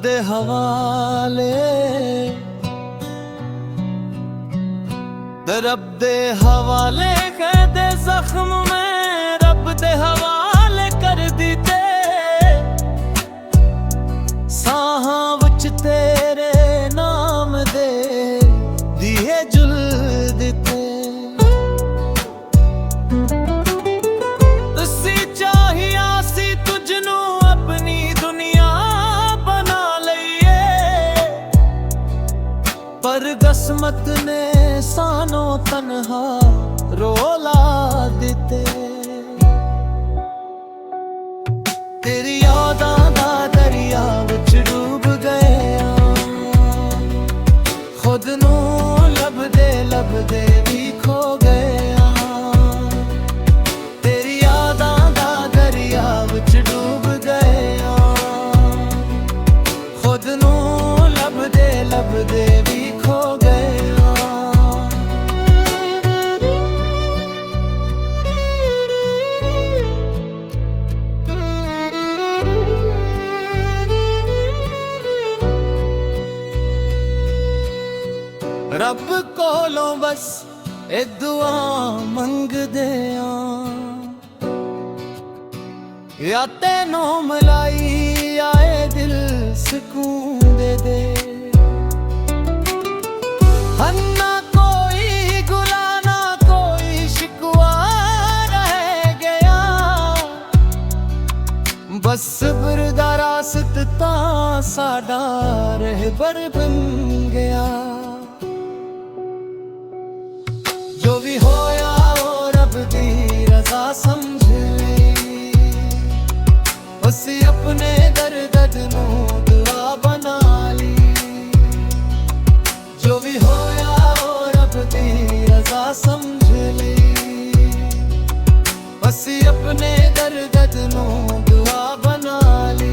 दे हवाले रब दे हवाले कह दे जख्म में रब दे हवाले कर दीते साहां विच तेरे नाम दे दिए जुल दिते तुसी चाहिया सी तुझनू अपनी दुनिया बना लईए पर किस्मत ने सानो तन्हा रोला दिते तेरी यादां दा दरिया विच डूब गए खुद नू लभदे भी खो गए तेरी यादां दा दरिया विच डूब गए खुद नू लभदे भी खो गए रब कोलों बस ए दुआ मंगदे या तेनों मलाई आए दिल सुकून दे हन्ना कोई गुला ना कोई शिकवा रह गया बस सब्र रास्त ता साडा रहबर बन गया जो भी होया वो रब दी रज़ा समझ ली उसी अपने दर्द नू दुआ बना ली जो भी होया वो रब दी रज़ा समझ ली उसी अपने दर्द नू दुआ बना ली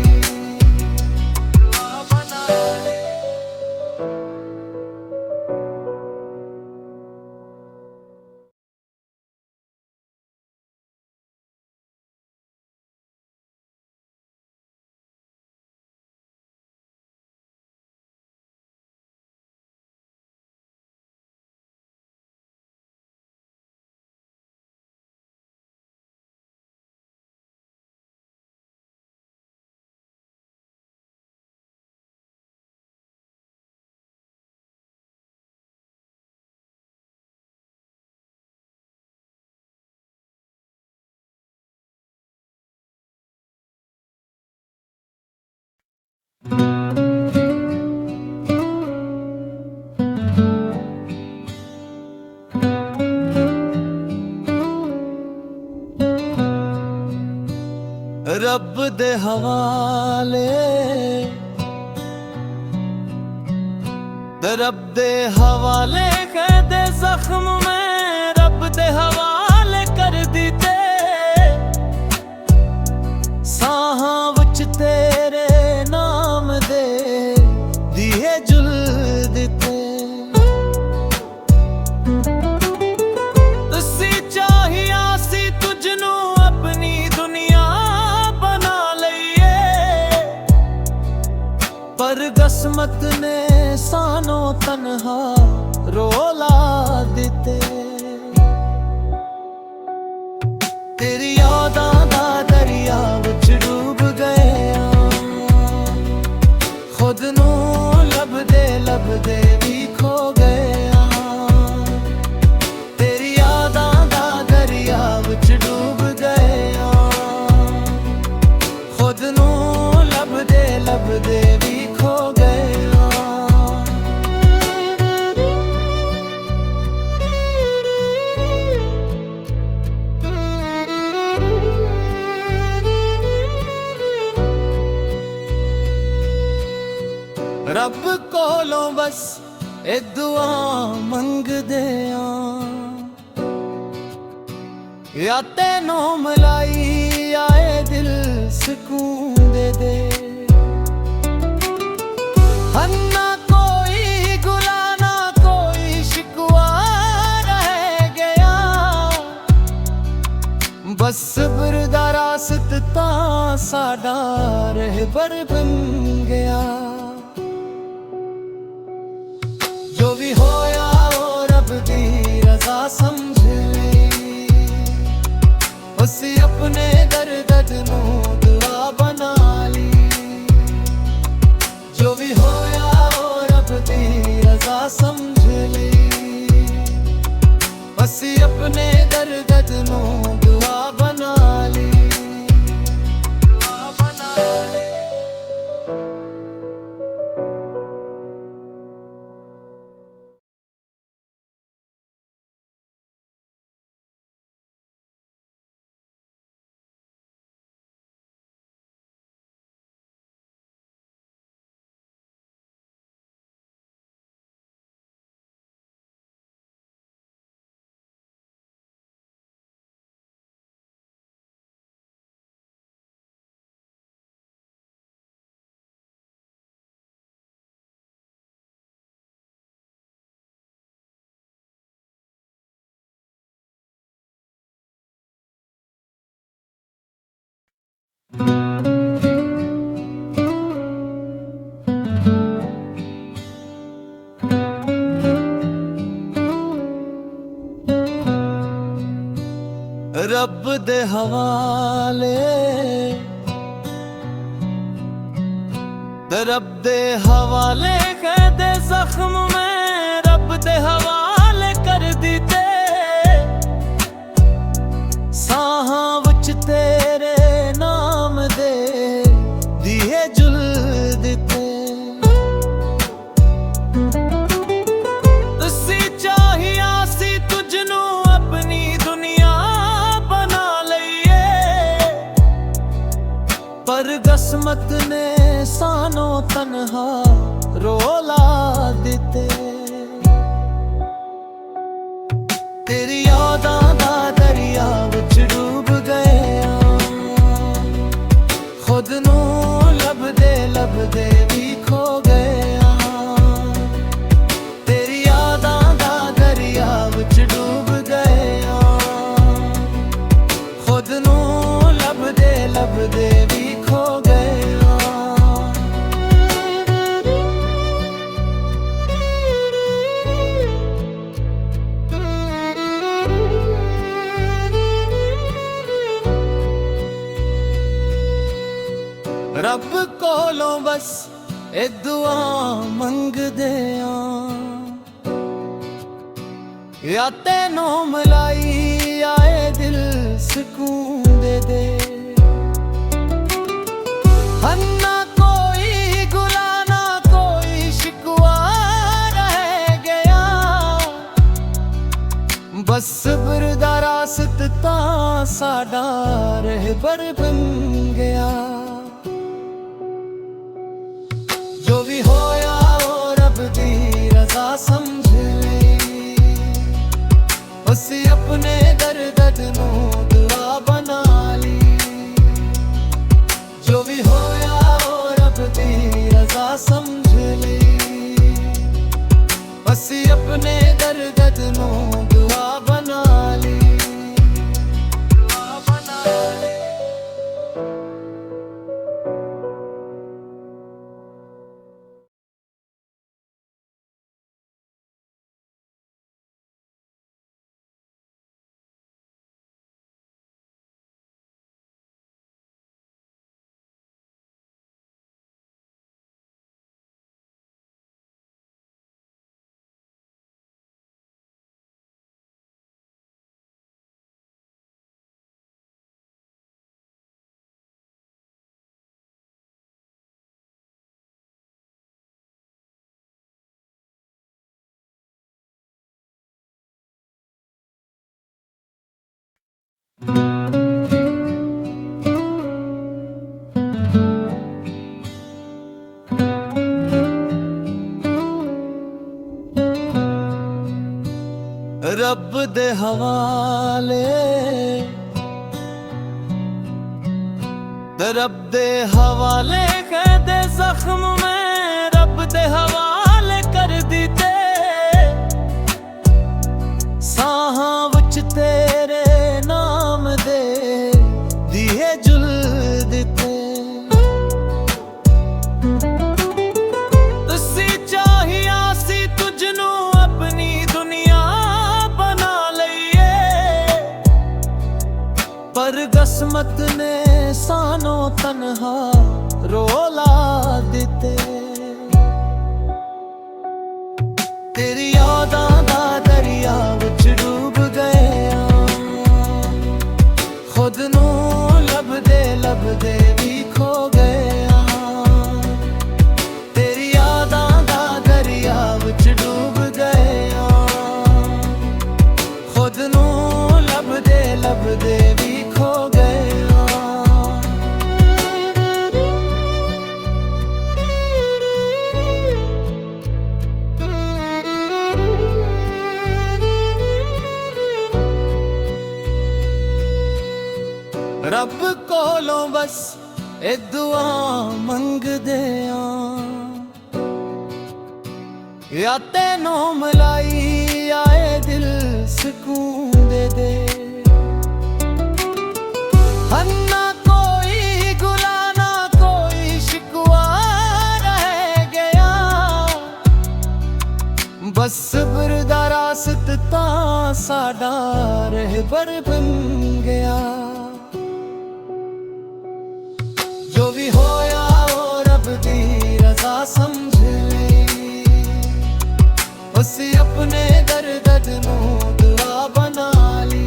रब दे हवाले रब दे हवाले कह दे जख्म में रब दे हवाले कर दीते साहां विच तेरे नाम दे दिए जुल दिते तुसी चाहिया सी तुझनू अपनी दुनिया बना लईए पर किस्मत ने सानो तन्हा रोला दिते तेरी यादां दा दरिया विच डूब गए खुद नू लभदे भी खो गए तेरी यादां दा दरिया विच डूब गए खुद नू लभदे भी खो गए रब कोलों बस ए दुआ मंगदे या तेनों मलाई आए दिल सुकून दे हन्ना कोई गुला ना कोई शिकवा रह गया बस सब्र दा रास्त ता साडा रहबर बन गया। समझ ली। ਅਸੀਂ अपने दर्द ਨੂੰ दुआ बना ली। रब दे हवाले रब दे हवाले कहदे जख्म में रब दे हवाले कर दिते। साहां विच तेरे नाम दे दिए जुल दिते। तुसी चाहिया सी तुझनू अपनी दुनिया बना लईए, पर किस्मत ने सानो तन्हा रोला दिते। तेरी यादां दा दरिया विच डूब गए, खुद नू लभदे लभदे भी खो गए। तेरी यादां दा दरिया विच डूब गए, खुद नू लभदे लभदे भी खो गए। रब कोलों बस ए दुआ मंगदे या तेनों मलाई आए दिल सुकून दे दे। हन्ना कोई गुला ना कोई शिकवा रह गया, बस सब्र दा रास्ता साडा रहबर बन गया। जो भी होया वो रब दी रज़ा समझ ली। ਅਸੀਂ अपने दर्द ਨੂੰ दुआ बना ली। जो भी होया वो रब दी रज़ा समझ ली। ਅਸੀਂ अपने दर्द ਨੂੰ दुआ बना ली। रब दे हवाले रब दे हवाले कहदे जख्म में रब दे हवाले कर दिते। साहां विच तेरे नाम दे दिए जुल दिते। तुसी चाहिया सी तुझनू अपनी दुनिया बना लईए, पर किस्मत ने सानो तन्हा रोला दिते। रब कोलों बस ए दुआ मंगदे या तेनों मलाई आए दिल सुकून दे दे। हन्ना कोई गुला ना कोई शिकवा रह गया, बस सब्र दा रास्ता साडा रहबर बन गया। जो भी होया ओ रब दी रज़ा समझ ले, उसी अपने दर्द नूं दुआ बना ली।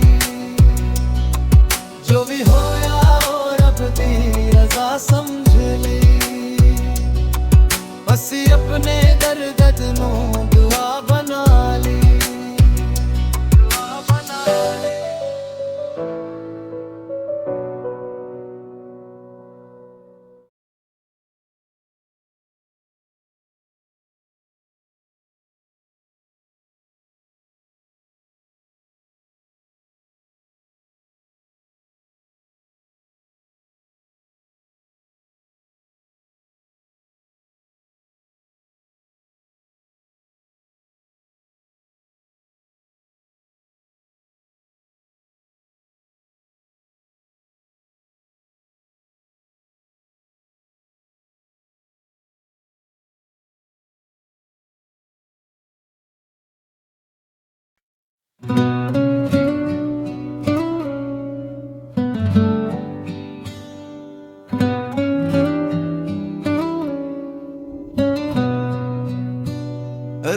जो भी होया ओ रब दी रज़ा समझ ले, उसी अपने दर्द नूं दुआ बना ली।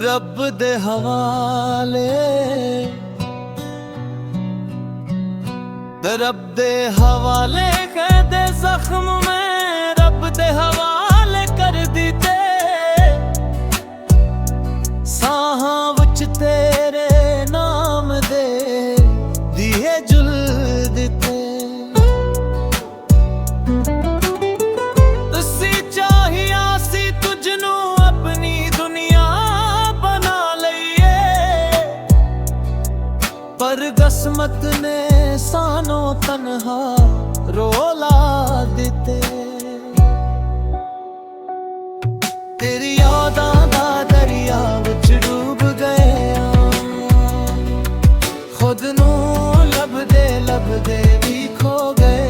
रब दे हवाले, रब दे हवाले कह दे जख्म में, रब दे हवाले कर दिते। साहां विच तेरे नाम दे दिए जुल दिते। तुसी चाहिया सी तुझनू अपनी दुनिया बना लईए, पर किस्मत ने सानों तन्हा रोला दिते। तेरी यादां दा दरिया विच डूब गए, खुद नू लभदे भी खो गए।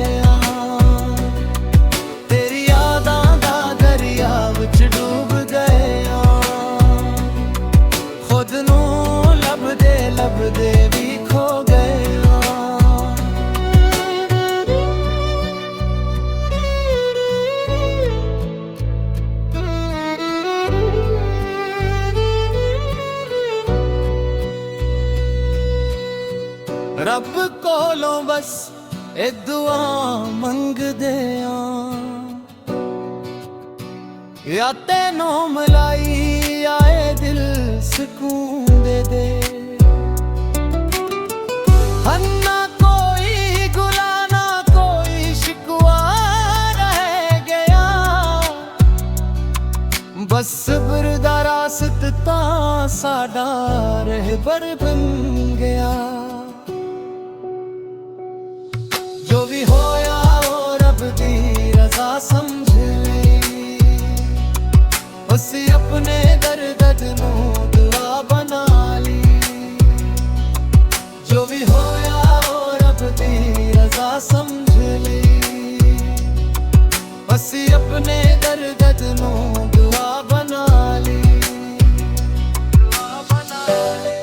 तेरी यादां दा दरिया विच डूब गए, खुद नू लभदे भी खो गए। रब कोलों बस ए दुआ मंगदे या तेनों मलाई आए दिल सुकून दे दे। हन्ना कोई गुला ना कोई शिकवा रह गया, बस सब्र दा रास्ता साडा रहबर बन गया। जो भी होया ओ रब दी रज़ा समझ ले, उसी अपने दर्द नूं दुआ बना ली। जो भी होया ओ रब दी रज़ा समझ ले, उसी अपने दर्द नूं दुआ बना ली। दुआ बना ली।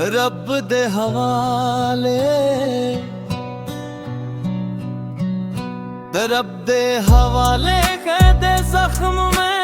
ਰੱਬ ਦੇ ਹਵਾਲੇ, ਤੇ ਰੱਬ ਦੇ ਹਵਾਲੇ ਕਹਦੇ ਜ਼ਖਮ ਮੈਂ